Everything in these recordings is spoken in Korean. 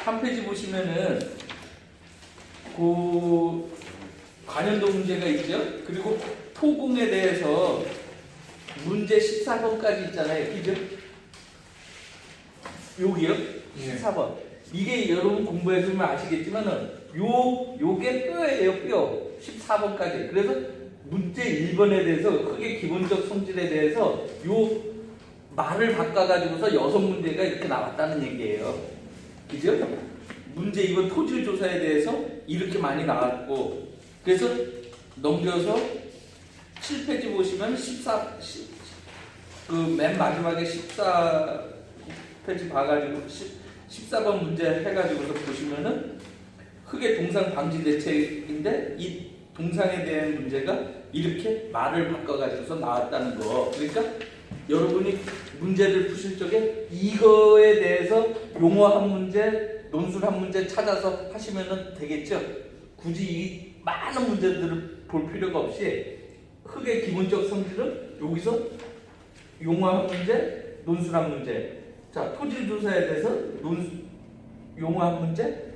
한 페이지 보시면은 그 관련도 문제가 있죠. 그리고 토공에 대해서 문제 14번까지 있잖아요. 그죠? 여기요? 14번. 이게 여러분 공부해보면 아시겠지만은 요게 뼈예요, 뼈. 14번까지. 그래서 문제 1번에 대해서 크게 기본적 성질에 대해서 요 말을 바꿔가지고서 6문제가 이렇게 나왔다는 얘기예요. 그죠? 문제 2번 토질 조사에 대해서 이렇게 많이 나왔고, 그래서 넘겨서 7페이지 보시면 그 맨 마지막에 14페이지 봐가지고 14번 문제 해가지고서 보시면은 흙의 동상 방지 대책인데 이 동상에 대한 문제가 이렇게 말을 바꿔가지고서 나왔다는 거. 그러니까 여러분이 문제를 푸실 적에 이거에 대해서 용어 한 문제, 논술 한 문제 찾아서 하시면 되겠죠. 굳이 이 많은 문제들을 볼 필요가 없이 흙의 기본적 성질은 여기서 용어 한 문제, 논술 한 문제. 자, 토질 조사에 대해서 용어 한 문제,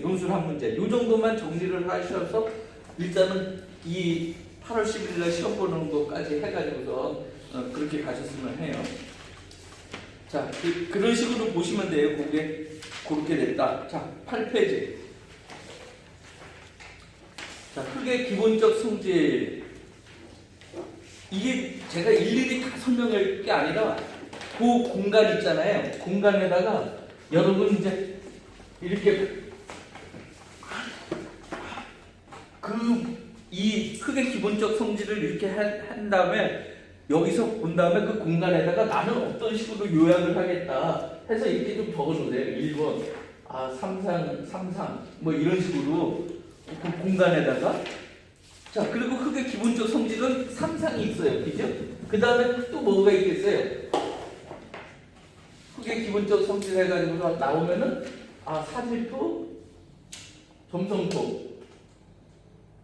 논술 한 문제. 요 정도만 정리를 하셔서 일단은 이 8월 10일 날 시험 보는 것까지 해가지고서 그렇게 가셨으면 해요. 자, 그런 식으로 보시면 돼요. 그게 그렇게 됐다. 자, 8페이지. 자, 흙의 기본적 성질. 이게 제가 일일이 다 설명할 게 아니라 그 공간 있잖아요. 공간에다가 여러분 이제 이렇게 이 흙의 기본적 성질을 이렇게 한 다음에 여기서 본 다음에 그 공간에다가 나는 어떤 식으로 요약을 하겠다 해서 이렇게 좀 적어주세요. 1번 삼상 뭐 이런 식으로 그 공간에다가. 자, 그리고 흙의 기본적 성질은 삼상이 있어요. 그죠? 그 다음에 또 뭐가 있겠어요? 흙의 기본적 성질 해가지고 나오면은 사질토, 점성토.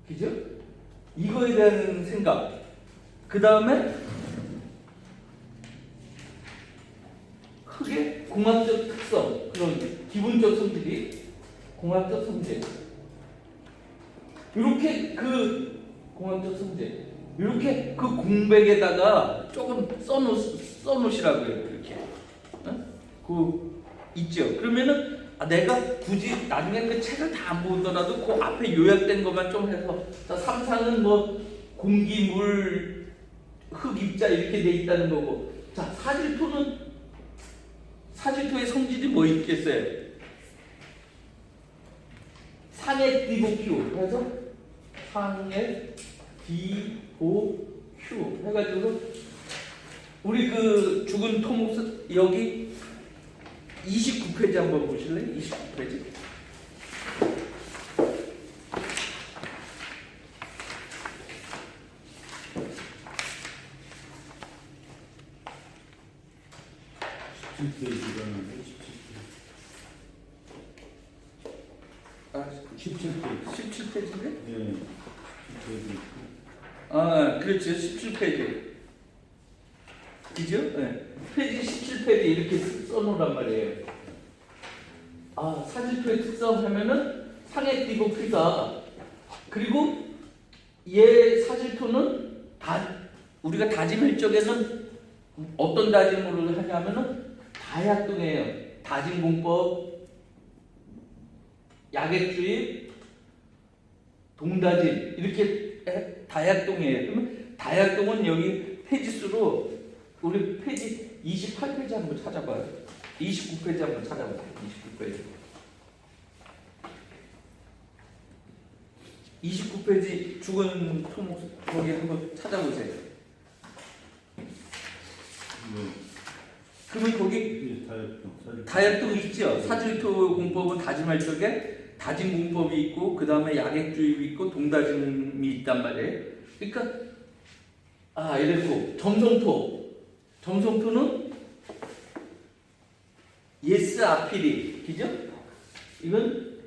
그죠? 이거에 대한 생각. 그 다음에 흙의 공학적 특성, 그런 기본적 성질이 공학적 성질. 이렇게 그 공학적 성질, 이렇게 그 공백에다가 조금 써놓으시라고요. 이렇게. 그 있죠. 그러면은 내가 굳이 나중에 그 책을 다 안 보더라도 그 앞에 요약된 것만 좀 해서, 자, 삼상은 뭐 공기, 물, 흙, 입자 이렇게 돼 있다는 거고, 자, 사질토의 성질이 뭐 있겠어요? 상해 디보큐 해서 상해 디보큐 해가지고 우리 그 죽은 토목 여기 29페이지 한번 보실래요? 29페이지. 아, 17페이지인데? 예. 그렇죠. 17페이지. 그죠? 네. 페이지 17페이지 이렇게 써놓으란 말이에요. 사질토의 특성 하면은 상해 디보큐다. 그리고 얘 사질토는 우리가 다짐할 적에는 어떤 다짐으로 하냐면은 다약동이에요. 다짐공법, 약액주입, 동다짐 이렇게 다약동이에요. 그러면 다약동은 여기 페이지수로 우리 페이지 28페이지 한번 찾아봐요. 29페이지 한번 찾아보세요. 29페이지. 29페이지 죽은 토목 거기 한번 찾아보세요. 그러면 거기 다약동 있죠. 사질토 공법은 다짐할 적에 다짐 공법이 있고 그 다음에 약액주입이 있고 동다짐이 있단 말이에요. 그러니까 이랬고 점성토는 예스 아피리, 그죠? 이건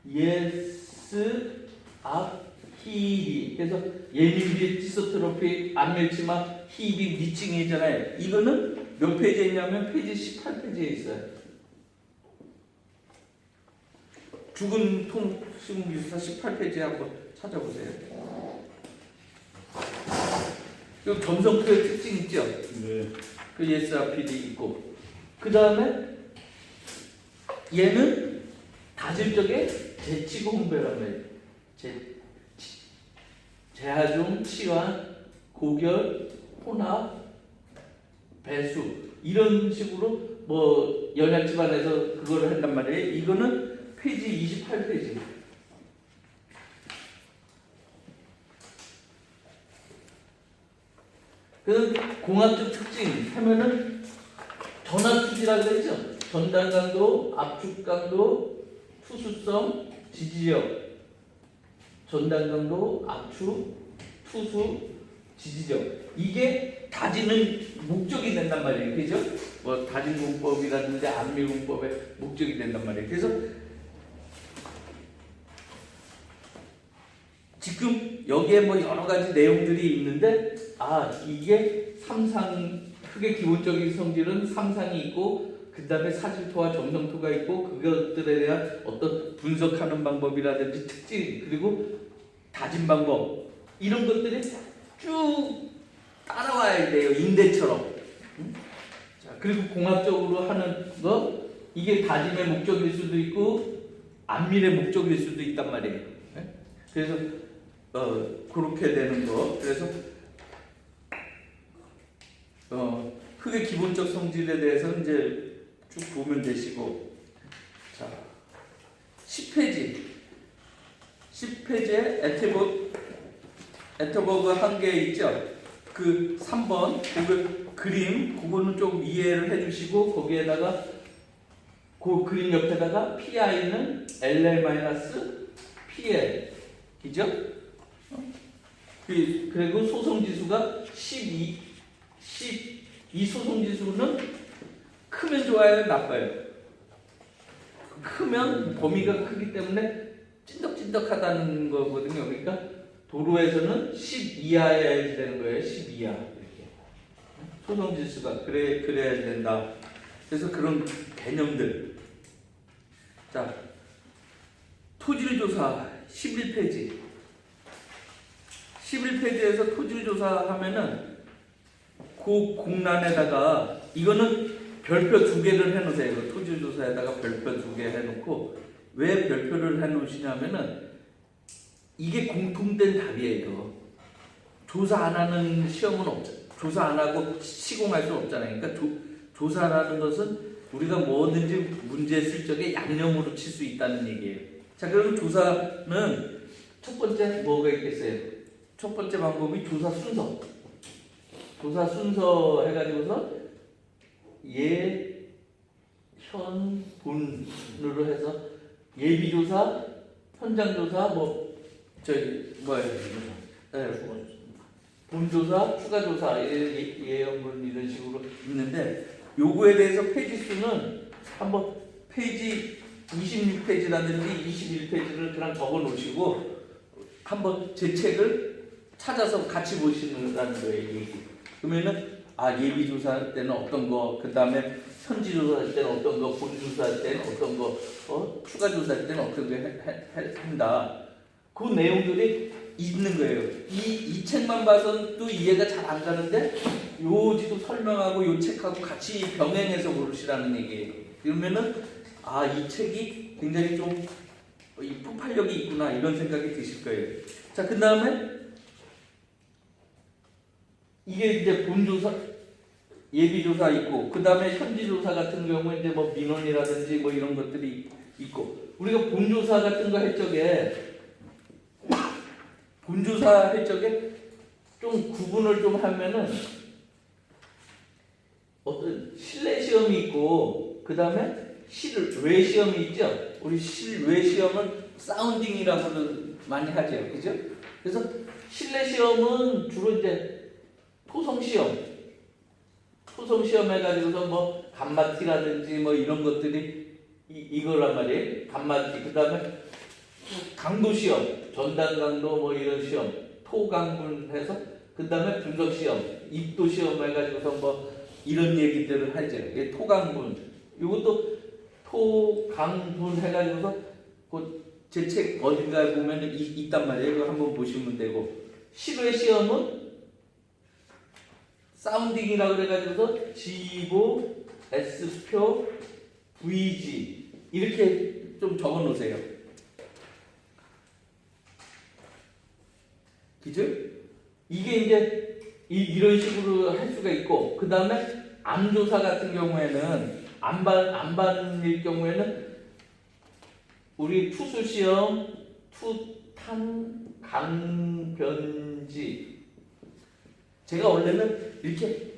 예스 아피리. 그래서 예민비, 지소트로피, 안멜치마, 히비, 미칭이잖아요. 이거는 몇 페이지에 있냐면 페이지 18페이지에 있어요. 죽은 토목시공기술사 18페이지에 한번 찾아보세요. 그 점성토의 특징 있죠? 네. 그 ESRPD 있고, 그 다음에 얘는 다질 적에 재치고 홍배란 말이에요. 재하중, 치환, 고결, 혼합, 배수 이런 식으로 뭐 연약 집안에서 그거를 한단 말이에요. 이거는 페이지 28페이지. 그 공학적 특징 하면은 전압수지라고 그랬죠. 전달 강도, 압축 강도, 투수성, 지지력. 전달 강도, 압축, 투수, 지지력. 이게 다지는 목적이 된단 말이에요. 그죠? 뭐 다진공법이라든지 안밀공법의 목적이 된단 말이에요. 그래서 지금 여기에 뭐 여러 가지 내용들이 있는데, 이게 흙의 기본적인 성질은 삼상이 있고, 그 다음에 사질토와 점성토가 있고, 그것들에 대한 어떤 분석하는 방법이라든지 특징, 그리고 다진 방법, 이런 것들이 쭉 따라와야 돼요. 인대처럼. 자, 그리고 공학적으로 하는 거, 이게 다짐의 목적일 수도 있고 안밀의 목적일 수도 있단 말이에요. 그래서 그렇게 되는 거. 그래서 흙의 기본적 성질에 대해서는 이제 쭉 보면 되시고, 자 10페이지에 에터버그 한 개 있죠. 그 3번 그림 그거는 좀 이해를 해주시고, 거기에다가 그 그림 옆에다가 PI는 LL-PL 이죠? 그리고 소성지수가 12 이 소성지수는 크면 좋아요, 나빠요? 크면 범위가 크기 때문에 찐덕찐덕하다는 거거든요. 그러니까 도로에서는 10 이하여야 되는 거예요. 10 이하 이렇게 소성지수가 그래야 된다. 그래서 그런 개념들. 자, 토질조사 11페이지에서 토질조사하면은 그 공란에다가 이거는 별표 2개를 해놓으세요. 그 토질조사에다가 별표 2개 해놓고, 왜 별표를 해놓으시냐면은 이게 공통된 답이에요. 조사 안 하는 시험은 없잖아요. 조사 안 하고 시공할 수 없잖아요. 그러니까 조사라는 것은 우리가 뭐든지 문제 쓸 적에 양념으로 칠 수 있다는 얘기예요. 자, 그럼 조사는 첫 번째 뭐가 있겠어요? 첫 번째 방법이 조사 순서. 조사 순서 해가지고서 예, 현, 본으로 해서 예비조사, 현장조사, 본조사, 추가조사, 예언문 이런 식으로 있는데, 요거에 대해서 페이지 수는 한번 페이지 26페이지라든지 21페이지를 그냥 적어 놓으시고 한번 제 책을 찾아서 같이 보시는다는 거예요. 그러면은 예비조사 때는 어떤 거, 그 다음에 현지조사 때는 어떤 거, 본조사 때는 어떤 거, 추가조사 때는 어떤 거 한다. 그 내용들이 있는 거예요. 이 책만 봐서는 또 이해가 잘 안 가는데 요지도 설명하고 요 책하고 같이 병행해서 고르시라는 얘기예요. 그러면은 이 책이 굉장히 좀 폭발력이 있구나 이런 생각이 드실 거예요. 자, 그 다음에 이게 이제 본조사, 예비조사 있고, 그 다음에 현지조사 같은 경우에 이제 뭐 민원이라든지 뭐 이런 것들이 있고, 우리가 본조사 같은 거 할 적에 좀 구분을 좀 하면은 어떤 실내 시험이 있고, 그 다음에 실외 시험이 있죠. 우리 실외 시험은 사운딩이라고도 많이 하죠, 그죠? 그래서 실내 시험은 주로 이제 토성 시험 해가지고서 뭐 감마티라든지 뭐 이런 것들이 이거란 말이에요. 감마티. 그 다음에 강도 시험, 전단 강도 뭐 이런 시험, 토강분해서 그 다음에 분석 시험, 입도 시험 해가지고서 뭐 이런 얘기들을 하죠. 토강분. 이것도 토강분 해가지고서 제 책 어딘가에 보면 있단 말이에요. 이거 한번 보시면 되고. 실외 시험은 사운딩이라고 그래가지고서 G보, S표, VG 이렇게 좀 적어 놓으세요. 그죠? 이게 이제 이런 식으로 할 수가 있고, 그 다음에 암조사 같은 경우에는 암반일 경우에는 우리 투수시험, 투탄, 강변지. 제가 원래는 이렇게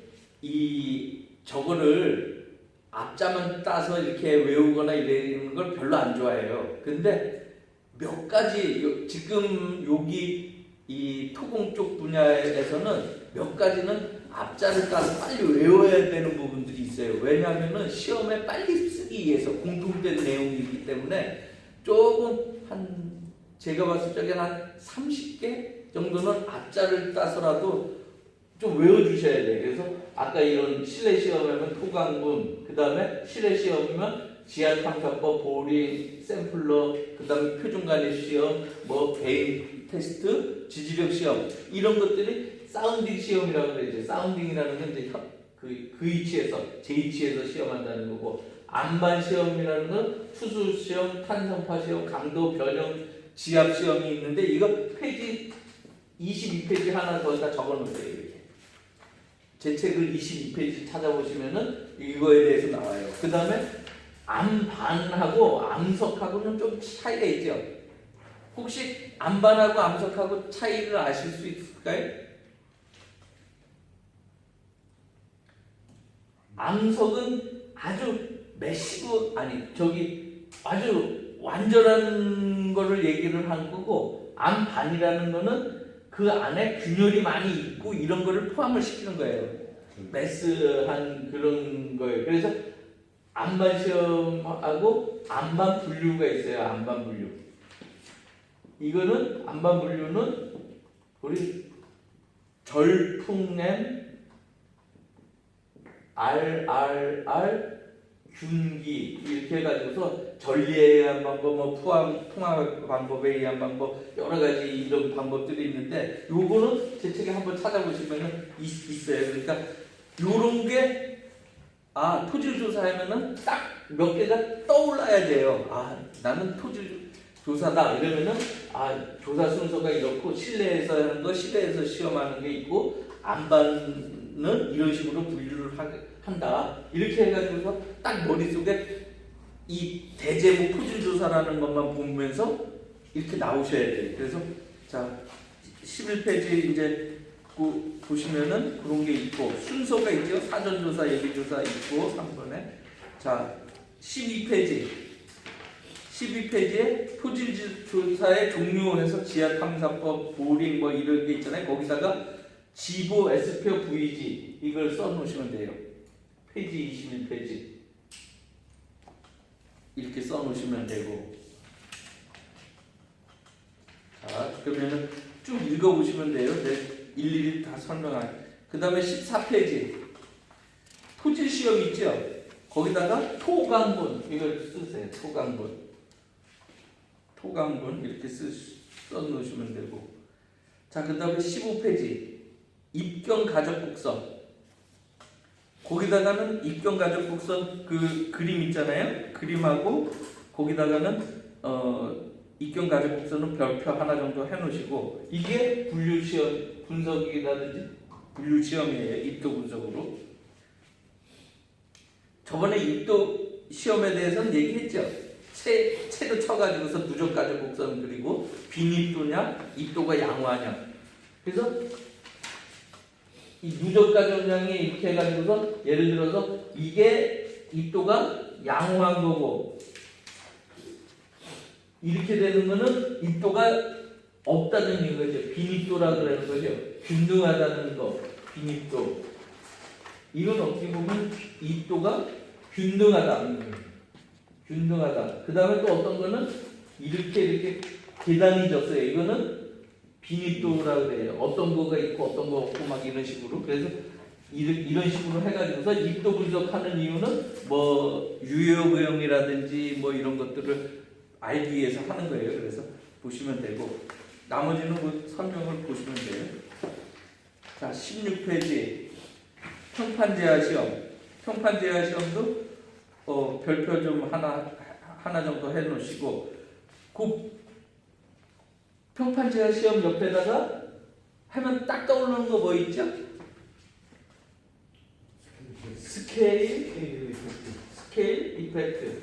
저거를 앞자만 따서 이렇게 외우거나 이러는 걸 별로 안 좋아해요. 근데 몇 가지 지금 여기 이 토공 쪽 분야에서는 몇 가지는 앞자를 따서 빨리 외워야 되는 부분들이 있어요. 왜냐하면은 시험에 빨리 쓰기 위해서 공통된 내용이기 때문에 조금 제가 봤을 적에는 한 30개 정도는 앞자를 따서라도 좀 외워주셔야 돼요. 그래서 아까 이런 실내 시험이면 토강분, 그 다음에 실내 시험이면 지하탐사법, 보링, 샘플러, 그 다음에 표준관리 시험, 뭐 개인 테스트, 지지력 시험 이런 것들이 사운딩 시험이라고 그러죠. 사운딩이라는 건 이제 그 위치에서 제 위치에서 시험한다는 거고, 암반 시험이라는 건 투수 시험, 탄성파 시험, 강도 변형 지압 시험이 있는데 이거 페이지 22페이지 하나 더 적어 놓으세요. 이렇게 제 책을 22페이지 찾아보시면은 이거에 대해서 나와요. 그 다음에 암반하고 암석하고는 좀 차이가 있죠. 혹시 암반하고 암석하고 차이를 아실 수 있을까요? 암석은 아주 매시브 아주 완전한 거를 얘기를 한 거고, 암반이라는 거는 그 안에 균열이 많이 있고 이런 거를 포함을 시키는 거예요. 매스한 그런 거예요. 그래서 암반 시험하고 암반 분류가 있어요. 암반 분류. 이거는 암반 분류는 우리 절풍냄 RRR 균기 이렇게 해가지고서 전리에 의한 방법, 뭐 통합 방법에 의한 방법, 여러 가지 이런 방법들이 있는데 요거는 제 책에 한번 찾아보시면 있어요. 그러니까 요런 게 토질 조사하면은 딱 몇 개가 떠올라야 돼요. 나는 토질 조사다 이러면은 조사 순서가 이렇고, 실내에서 하는 거, 실내에서 시험하는 게 있고, 암반은 이런 식으로 분류를 한다. 이렇게 해가지고서 딱 머릿속에 이 대제목 토질조사라는 것만 보면서 이렇게 나오셔야 돼요. 그래서 자 11페이지 이제 보시면은 그런 게 있고, 순서가 있죠. 사전조사, 예비조사 있고 3번에. 자 12페이지에 토질조사의 종류해서 지하탐사법, 보링 뭐 이런 게 있잖아요. 거기다가 지보, S표, VG 이걸 써놓으시면 돼요. 페이지 21페이지 이렇게 써놓으시면 되고, 자 그러면은 쭉 읽어보시면 돼요. 일일이 다 설명할. 그 다음에 14페이지 토질 시험 있죠. 거기다가 토강분 이걸 쓰세요. 토강분 이렇게 써놓으시면 되고, 자 그 다음에 15페이지 입경 가족 곡선. 거기다가는 입경 가족 곡선 그 그림 있잖아요. 그림하고 거기다가는 입경 가족 곡선은 별표 하나 정도 해놓으시고, 이게 분류 시험 분석이라든지 분류 시험이에요. 입도 분석으로. 저번에 입도 시험에 대해서는 얘기했죠. 채로 쳐가지고서 누적 가족 곡선 그리고 빈입도냐, 입도가 양호하냐. 그래서 이 누적 가족량이 이렇게 해가지고서 예를 들어서 이게 입도가 양호한 거고, 이렇게 되는 거는 입도가 없다는 거죠. 빈입도라 그러는 거죠. 균등하다는 거, 빈입도. 이건 어떻게 보면 입도가 균등하다. 그 다음에 또 어떤 거는 이렇게 계단이 졌어요. 이거는 빈입도라 그래요. 어떤 거가 있고 어떤 거 없고 막 이런 식으로. 그래서 이런 식으로 해가지고서 입도 분석하는 이유는 뭐 유효 모형이라든지 뭐 이런 것들을 알기 위해서 하는 거예요. 그래서 보시면 되고 나머지는 그 설명을 보시면 돼요. 자, 16페이지 평판제화 시험. 평판제화 시험도 별표 좀 하나 정도 해놓으시고 그 평판제화 시험 옆에다가 하면 딱 떠오르는 거 뭐 있죠? 스케일 이펙트.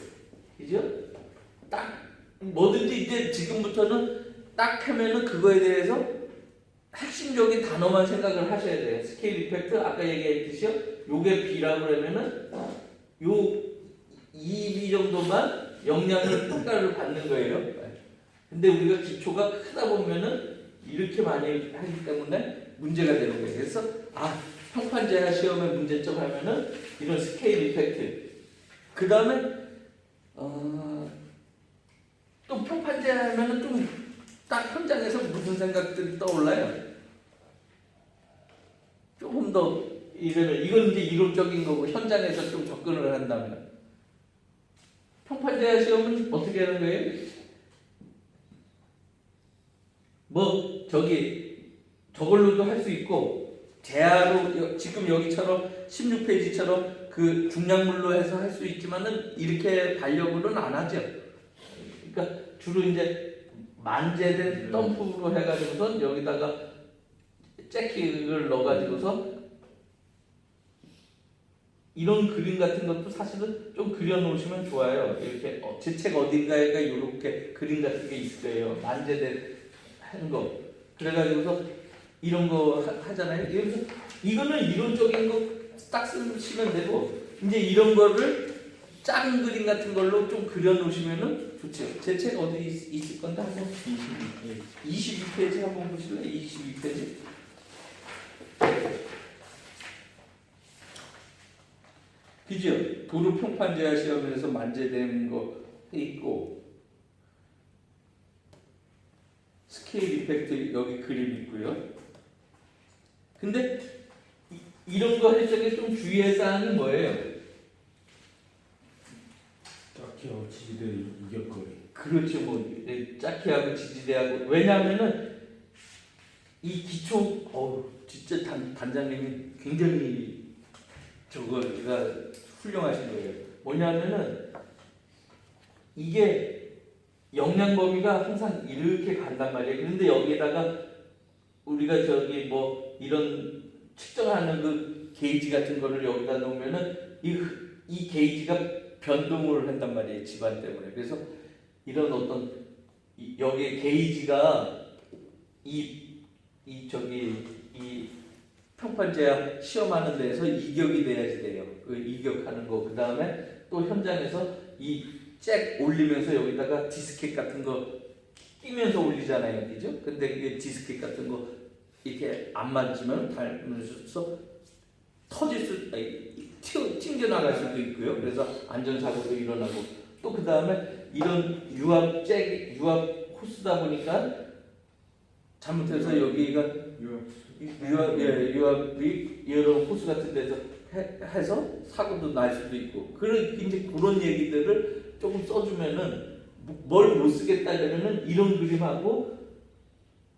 그죠? 딱 뭐든지 이제 지금부터는 딱 하면은 그거에 대해서 핵심적인 단어만 생각을 하셔야 돼요. 스케일 이펙트 아까 얘기했듯이요. 요게 B라고 그러면은 요 2B 정도만 영향을 평가를 받는 거예요. 근데 우리가 기초가 크다 보면은 이렇게 많이 하기 때문에 문제가 되는 거예요. 그래서 평판제화 시험의 문제점 하면은 이런 스케일 이펙트. 그 다음에 또 평판제화 하면은 좀 딱 현장에서 무슨 생각들이 떠올라요? 조금 더 이러면 이건 이제 이론적인 거고 현장에서 좀 접근을 한다면 평판제화 시험은 어떻게 하는 거예요? 뭐 저걸로도 할 수 있고 제하로 지금 여기처럼 16페이지처럼 그 중량물로 해서 할 수 있지만은 이렇게 반력으로는 안 하죠. 그러니까 주로 이제 만재된 덤프로 해가지고선 여기다가 잭킥을 넣어가지고서 이런 그림 같은 것도 사실은 좀 그려놓으시면 좋아요. 이렇게 제 책 어딘가에가 이렇게 그림 같은 게 있을 거예요. 만재된 한 거. 그래가지고서 이런 거 하잖아요. 그래서 이거는 이론적인 거 딱 쓰시면 되고 이제 이런 거를 작은 그림 같은 걸로 좀 그려놓으시면은 좋죠. 제 책 어디 있을 건데 한번 22페이지 한번 보실래요? 22페이지. 그죠? 도로 평판제화 시험에서 만재되는 거 있고 스케일 이펙트 여기 그림 있고요. 근데 이런 거 할 적에 좀 주의할 사항이 뭐예요? 짝키하고 지지대 이격거리. 그렇죠. 짝키하고 지지대하고. 왜냐하면은 이 기초 진짜 단장님이 굉장히 저거가 훌륭하신 거예요. 뭐냐면은 이게 영양 범위가 항상 이렇게 간단 말이에요. 그런데 여기에다가 우리가 이런 측정하는 그 게이지 같은 거를 여기다 놓으면은 이 게이지가 변동을 한단 말이에요. 집안 때문에. 그래서 이런 여기 게이지가 이 평판제화 시험하는 데에서 이격이 돼야지 돼요. 그 이격하는 거. 그 다음에 또 현장에서 이 잭 올리면서 여기다가 디스켓 같은 거 끼면서 올리잖아요. 그죠? 근데 이게 디스켓 같은 거 이렇게 안 맞으면 닳으면서 튕겨나갈 수도 있고요. 그래서 안전사고도 일어나고 또 그 다음에 이런 유압 호스다 보니까 잘못해서 여기가 유압이 여러 호스 같은 데서 해서 사고도 날 수도 있고 이제 그런 얘기들을 조금 써주면은 뭘 못 쓰겠다 이러면은 이런 그림하고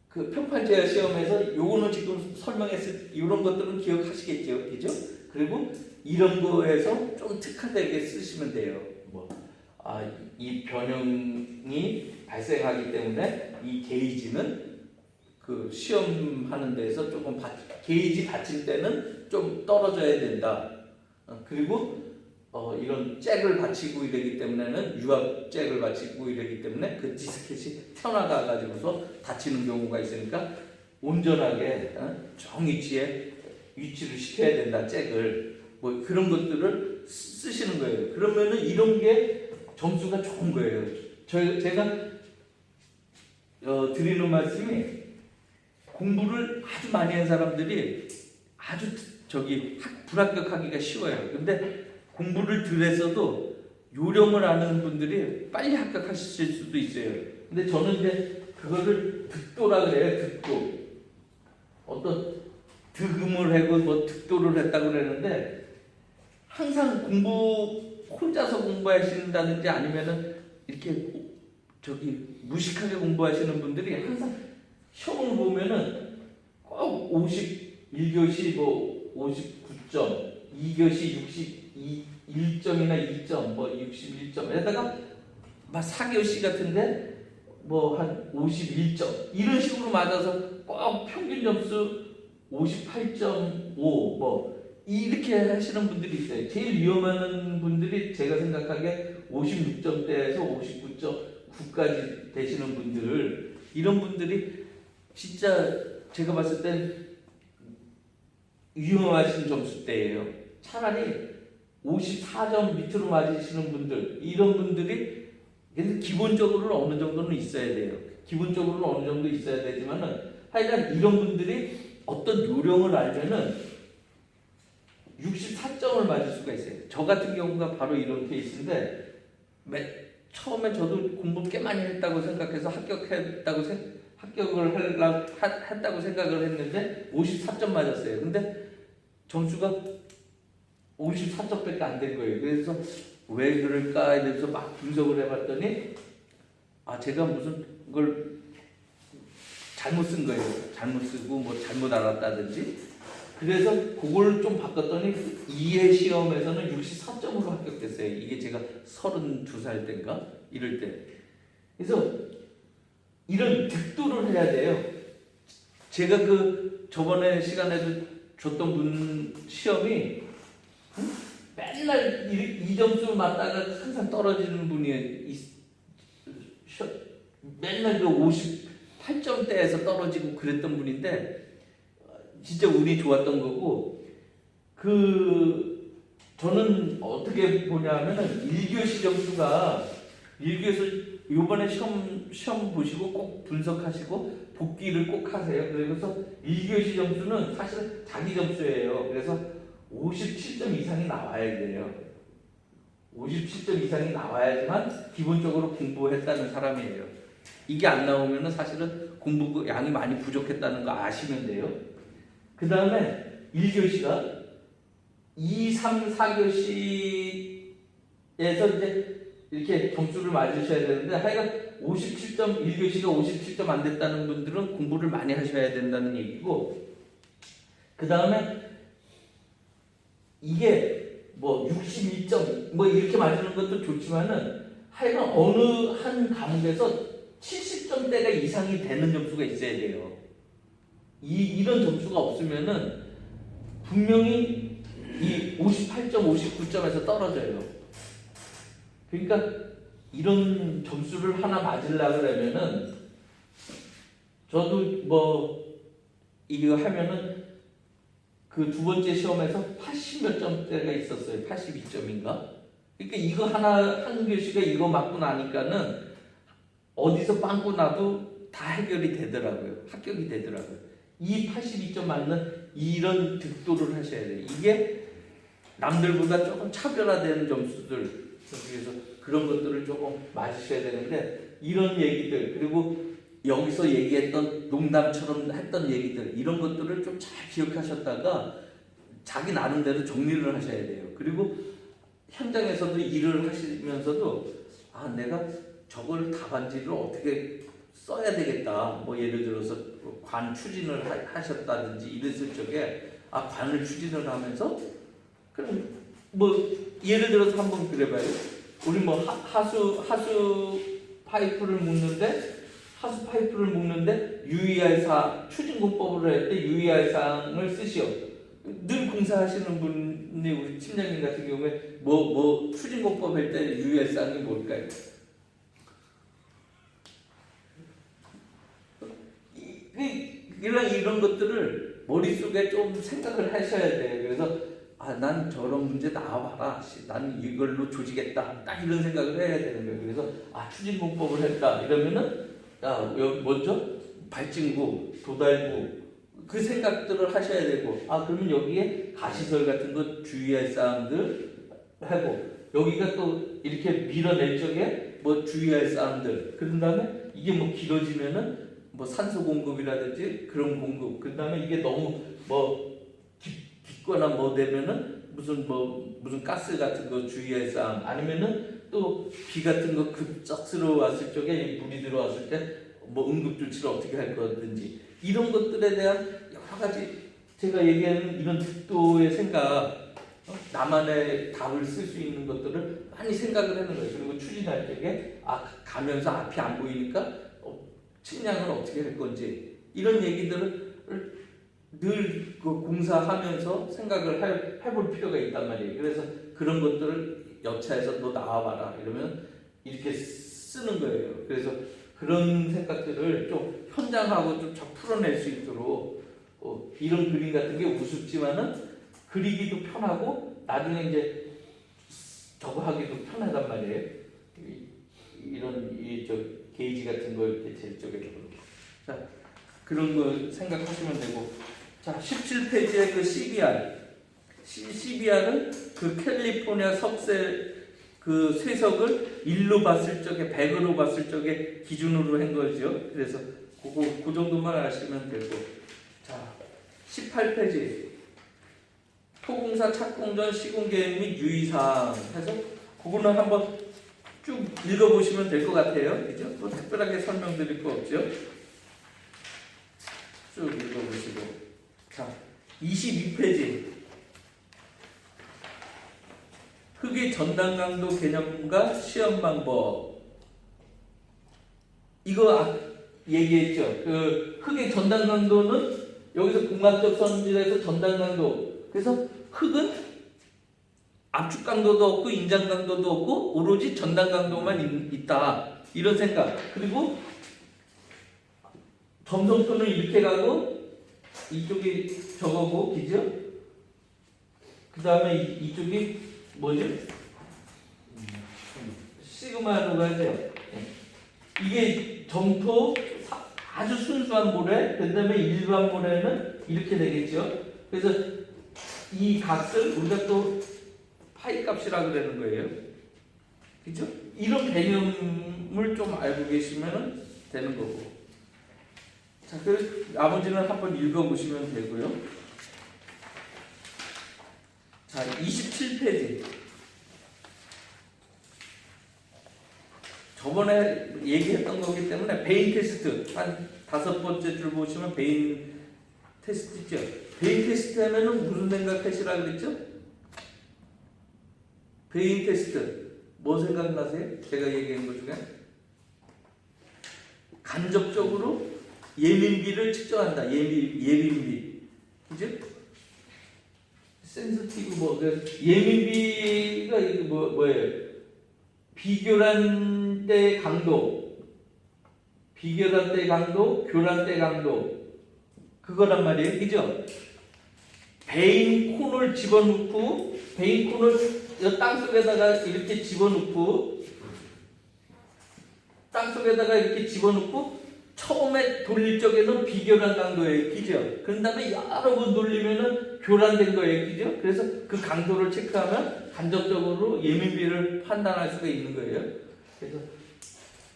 그 평판제화 시험에서 요거는 지금 설명했을 이런 것들은 기억하시겠죠, 그죠? 그리고 이런 거에서 좀 특화되게 쓰시면 돼요. 이 변형이 발생하기 때문에 이 게이지는 그 시험하는 데서 조금 게이지 받침대는 좀 떨어져야 된다. 그리고 이런 잭을 받치고 이러기 때문에는 유압 잭을 받치고 이러기 때문에 그 디스켓이 튀어나가 가지고서 다치는 경우가 있으니까 온전하게 정위치에 위치를 시켜야 된다. 잭을 그런 것들을 쓰시는 거예요. 그러면은 이런 게 점수가 좋은 거예요. 제가 드리는 말씀이 공부를 아주 많이 한 사람들이 아주 불합격하기가 쉬워요. 근데 공부를 덜 했어도 요령을 아는 분들이 빨리 합격하실 수도 있어요. 근데 저는 이제 그거를 득도라 그래요. 득도. 어떤 득음을 하고 득도를 했다고 그러는데 항상 혼자서 공부하신다든지 아니면은 이렇게 저기 무식하게 공부하시는 분들이 항상 시험을 보면은 꼭 51교시 뭐 59점, 2교시 61점이나 2점, 뭐 61점에다가 막 4교시 같은데 뭐 한 51점 이런 식으로 맞아서 꼭 평균 점수 58.5 뭐 이렇게 하시는 분들이 있어요. 제일 위험한 분들이 제가 생각하기에 56점대에서 59.9까지 되시는 분들, 이런 분들이 진짜 제가 봤을 땐 위험하신 점수대예요. 차라리 54점 밑으로 맞으시는 분들, 이런 분들이 기본적으로는 어느 정도는 있어야 돼요. 기본적으로는 어느 정도 있어야 되지만은 하여간 이런 분들이 어떤 요령을 알면은 64점을 맞을 수가 있어요. 저 같은 경우가 바로 이런 케이스인데 처음에 저도 공부 꽤 많이 했다고 생각해서 합격을 했다고 생각을 했는데 54점 맞았어요. 근데 점수가 54점밖에 안 된 거예요. 그래서 왜 그럴까 이래서 막 분석을 해봤더니 제가 무슨 걸 잘못 쓴 거예요. 잘못 쓰고 뭐 잘못 알았다든지. 그래서 그걸 좀 바꿨더니 이해 시험에서는 64점으로 합격됐어요. 이게 제가 32살 때인가 이럴 때. 그래서 이런 득도를 해야 돼요. 제가 그 저번에 시간에도 줬던 분 시험이 맨날 이 점수 맞다가 항상 떨어지는 분이 맨날 그 58점대에서 떨어지고 그랬던 분인데 진짜 운이 좋았던 거고, 저는 어떻게 보냐면은 1교시 점수가 1교시 요번에 시험 보시고 꼭 분석하시고 복기를 꼭 하세요. 그래서 1교시 점수는 사실 자기 점수예요. 그래서 57점 이상이 나와야 돼요. 57점 이상이 나와야지만 기본적으로 공부했다는 사람이에요. 이게 안 나오면은 사실은 공부 양이 많이 부족했다는 거 아시면 돼요. 그 다음에 1교시가 2, 3, 4교시에서 이제 이렇게 점수를 맞으셔야 되는데 하여간 57점, 1교시가 57점 안 됐다는 분들은 공부를 많이 하셔야 된다는 얘기고, 그 다음에 이게 뭐 61점 뭐 이렇게 맞는 것도 좋지만은 하여간 어느 한 과목에서 70점대가 이상이 되는 점수가 있어야 돼요. 이런 점수가 없으면은 분명히 이 58점, 59점에서 떨어져요. 그러니까 이런 점수를 하나 맞으려고 그러면은 저도 뭐 이거 하면은 그 두 번째 시험에서 80몇 점대가 있었어요. 82점인가? 그러니까 이거 한 교시가 이거 맞고 나니까는 어디서 빵꾸 나도 다 해결이 되더라고요. 합격이 되더라고요. 이 82점 맞는 이런 득도를 하셔야 돼요. 이게 남들보다 조금 차별화되는 점수들, 그래서 그런 것들을 조금 맞으셔야 되는데, 이런 얘기들, 그리고 여기서 얘기했던 농담처럼 했던 얘기들, 이런 것들을 좀 잘 기억하셨다가 자기 나름대로 정리를 하셔야 돼요. 그리고 현장에서도 일을 하시면서도 내가 저걸 답안지를 어떻게 써야 되겠다. 뭐 예를 들어서 관 추진을 하셨다든지 이랬을 적에 관을 추진을 하면서 그럼 뭐 예를 들어서 한번 그래봐요. 우리 뭐 하수 파이프를 묶는데 유의할 추진공법을 할 때 유의할 사항을 쓰시오. 늘 공사하시는 분이 우리 팀장님 같은 경우에 뭐 추진공법 할 때 유의할 사항이 뭘까요? 이런 것들을 머릿속에 좀 생각을 하셔야 돼요. 그래서 난 저런 문제 나와봐라. 난 이걸로 조지겠다. 딱 이런 생각을 해야 되는 거예요. 그래서 추진공법을 했다. 이러면은 먼저 발진구, 도달구 그 생각들을 하셔야 되고, 그러면 여기에 가시설 같은 거 주의할 사항들 하고, 여기가 또 이렇게 밀어낼 적에 뭐 주의할 사항들, 그런 다음에 이게 뭐 길어지면은 뭐 산소 공급이라든지 그런 공급, 그 다음에 이게 너무 뭐 깊거나 뭐 되면은 무슨 가스 같은 거 주의할 사항, 아니면은 또 비 같은 거 급작스러워 왔을 적에 물이 들어왔을 때 뭐 응급조치를 어떻게 할 거든지 이런 것들에 대한 여러 가지 제가 얘기하는 이런 득도의 생각, 나만의 답을 쓸 수 있는 것들을 많이 생각을 하는 거예요. 그리고 추진할 때에 가면서 앞이 안 보이니까 측량을 어떻게 할 건지 이런 얘기들을 늘 그 공사하면서 생각을 해볼 필요가 있단 말이에요. 그래서 그런 것들을 여차해서 너 나와봐라 이러면 이렇게 쓰는 거예요. 그래서 그런 생각들을 좀 현장하고 좀 잘 풀어낼 수 있도록 이런 그림 같은 게 우습지만은 그리기도 편하고 나중에 이제 저거 하기도 편하단 말이에요. 이런 저 게이지 같은 거 이렇게 제 쪽에 자 그런 거 생각하시면 되고 자 17페이지에 그 CBR은 그 캘리포니아 석쇠 그 쇠석을 1로 봤을 적에 100으로 봤을 적에 기준으로 한 거죠. 그래서 그 정도만 아시면 되고 자 18페이지 토공사 착공전 시공 계획 및 유의사항 해서 그거는 한번 쭉 읽어보시면 될 것 같아요. 그죠? 뭐 특별하게 설명드릴 거 없죠? 쭉 읽어보시고 자 22페이지 흙의 전단 강도 개념과 시험 방법 이거 얘기했죠. 그 흙의 전단 강도는 여기서 공간적 선질에서 전단 강도 그래서 흙은 압축 강도도 없고 인장 강도도 없고 오로지 전단 강도만 있다 이런 생각. 그리고 점성표는 이렇게 가고 이쪽이 저거고 그죠? 그 다음에 이쪽이 뭐죠? 시그마로 가죠. 이게 점토 아주 순수한 모래, 그 다음에 일반 모래는 이렇게 되겠죠. 그래서 이 값을 우리가 또 파이 값이라고 그러는 거예요. 그죠? 이런 개념을 좀 알고 계시면 되는 거고. 자, 그 나머지는 한번 읽어보시면 되고요. 자, 27페이지. 저번에 얘기했던 거기 때문에 베인 테스트 한 5번째 줄 보시면 베인 테스트 있죠. 베인 테스트 하면은 무슨 생각하시라 그랬죠? 베인 테스트 뭐 생각나세요? 제가 얘기한 것 중에 간접적으로 예민비를 측정한다. 예민비 그죠? 센스티브 예민비가 이게 뭐예요? 비교란 때 강도, 비교란 때 강도, 교란 때 강도 그거란 말이에요, 그죠? 베인 콘을 집어넣고 베인 콘을 땅 속에다가 이렇게 집어넣고 땅 속에다가 이렇게 집어넣고 처음에 돌릴 적에는 비교란 강도예요, 그죠? 그런 다음에 여러 번 돌리면은 교란된 거예요, 그죠? 그래서 그 강도를 체크하면 간접적으로 예민비를 판단할 수가 있는 거예요. 그래서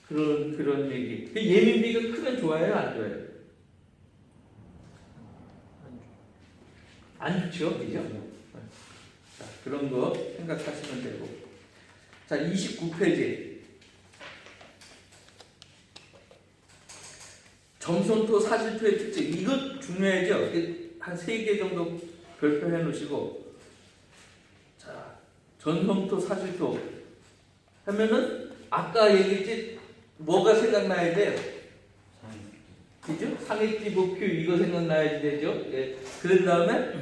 그런 얘기. 예민비가 크면 좋아요, 안 좋아요? 안 좋죠, 그죠? 자, 그런 거 생각하시면 되고. 자, 29페이지. 점선토 사질토의 특징 이거 중요하죠. 한 3개 정도 별표해 놓으시고 자 전성토 사질토 하면은 아까 얘기했지 뭐가 생각나야 돼요? 그죠? 상해지복규 이거 생각나야 되죠. 예. 그런 다음에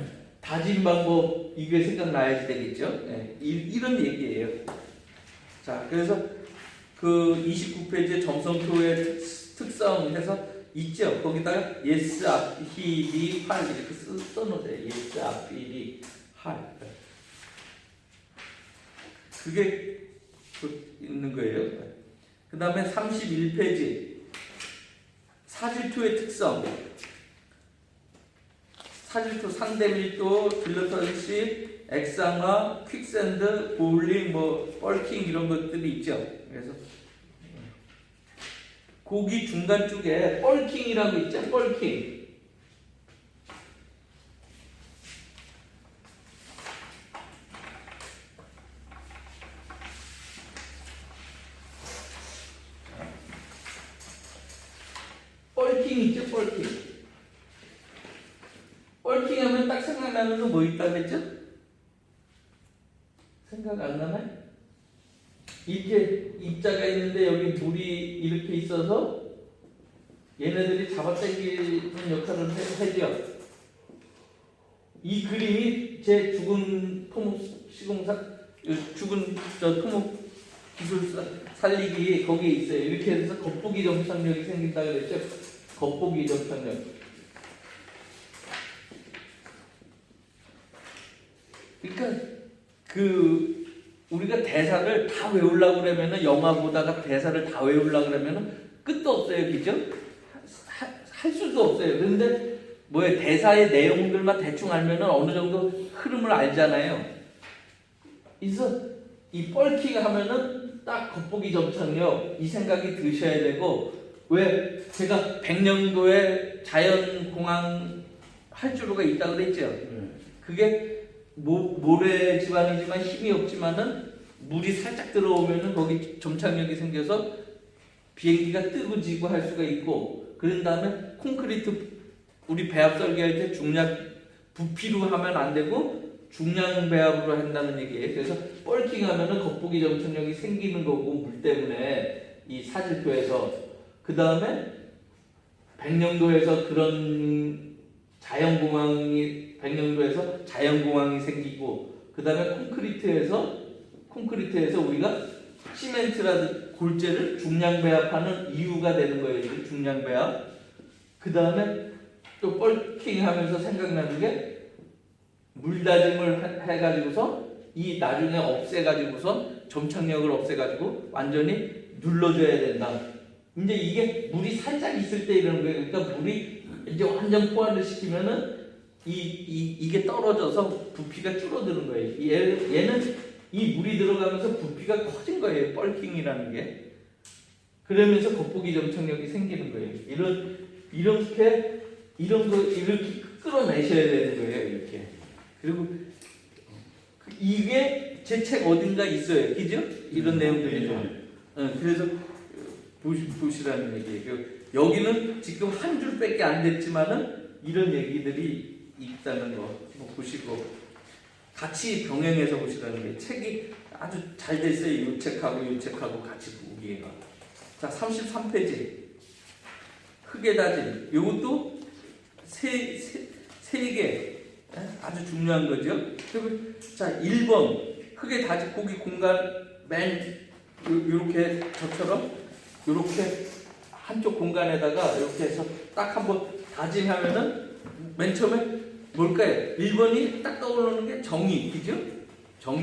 다진 방법 이게 생각나야 되겠죠. 예. 이런 얘기예요. 자 그래서 그 29페이지에 점성토의 특성 해서 있죠. 거기다가 yes 앞비리 활 이렇게 써놓으세요. yes 앞비리 활 그게 있는 거예요. 그 다음에 31페이지 사질토의 특성 사질토 상대밀도 빌러터시 액상화 퀵샌드 보울링 뻘킹 이런 것들이 있죠. 그래서 고기 중간 쪽에 뻘킹이라고 있죠. 뻘킹. 뻘킹 있죠, 뻘킹. 뻘킹 하면 딱 생각나는 거 뭐 있다 그랬죠? 생각 안 나나요? 이렇게 입자가 있는데 여기 물이 이렇게 있어서 얘네들이 잡아당기는 역할을 해죠. 이 그림이 제 죽은 토목 시공사, 죽은 저 토목 기술 살리기 거기에 있어요. 이렇게 해서 겉보기 점착력이 생긴다 그랬죠. 겉보기 점착력. 그러니까 우리가 대사를 다 외우려고 그러면은 영화 보다가 대사를 다 외우려고 그러면은 끝도 없어요, 그죠? 할 수도 없어요. 그런데 대사의 내용들만 대충 알면은 어느 정도 흐름을 알잖아요. 그래서 이 뻘킹 하면은 딱 겉보기 점착력 이 생각이 드셔야 되고, 왜 제가 100년도에 자연공황 활주로가 있다고 그랬죠. 그게 모래 지방이지만 힘이 없지만은 물이 살짝 들어오면은 거기 점착력이 생겨서 비행기가 뜨고 지고 할 수가 있고, 그런 다음에 콘크리트 우리 배합 설계할 때 중량 부피로 하면 안 되고 중량 배합으로 한다는 얘기예요. 그래서 뻘킹 하면은 겉보기 점착력이 생기는 거고, 물 때문에 이 사질표에서. 그 다음에 백령도에서 그런 백령도에서 자연공황이 생기고, 그 다음에 콘크리트에서 우리가 시멘트라든 골재를 중량 배합하는 이유가 되는 거예요. 중량 배합. 그 다음에 또 뻘킹 하면서 생각나는 게 물다짐을 해가지고서 이 나중에 없애가지고서 점착력을 없애가지고 완전히 눌러줘야 된다. 이제 이게 물이 살짝 있을 때 이러는 거예요. 그러니까 물이 이제 완전 포화를 시키면은 이게 떨어져서 부피가 줄어드는 거예요. 얘는 이 물이 들어가면서 부피가 커진 거예요. 뻘킹이라는 게. 그러면서 겉보기 점착력이 생기는 거예요. 이런 거 이렇게 끌어내셔야 되는 거예요. 이렇게. 그리고 이게 제 책 어딘가 있어요. 그죠? 이런 내용들이 좀. 그래서 보시라는 얘기예요. 여기는 지금 한 줄밖에 안 됐지만은 이런 얘기들이 있다는 거 보시고 같이 병행해서 보시라는 게, 책이 아주 잘 됐어요. 이 책하고 같이 보기가. 자, 33페이지. 흙의 다짐. 이것도 세 개. 아주 중요한 거죠. 자, 1번. 흙의 다짐. 거기 공간 요렇게 저처럼 요렇게 한쪽 공간에다가 이렇게 해서 딱 한번 다짐하면은 맨 처음에 뭘까요? 1번이 딱 떠오르는 게 정의, 그죠? 정의.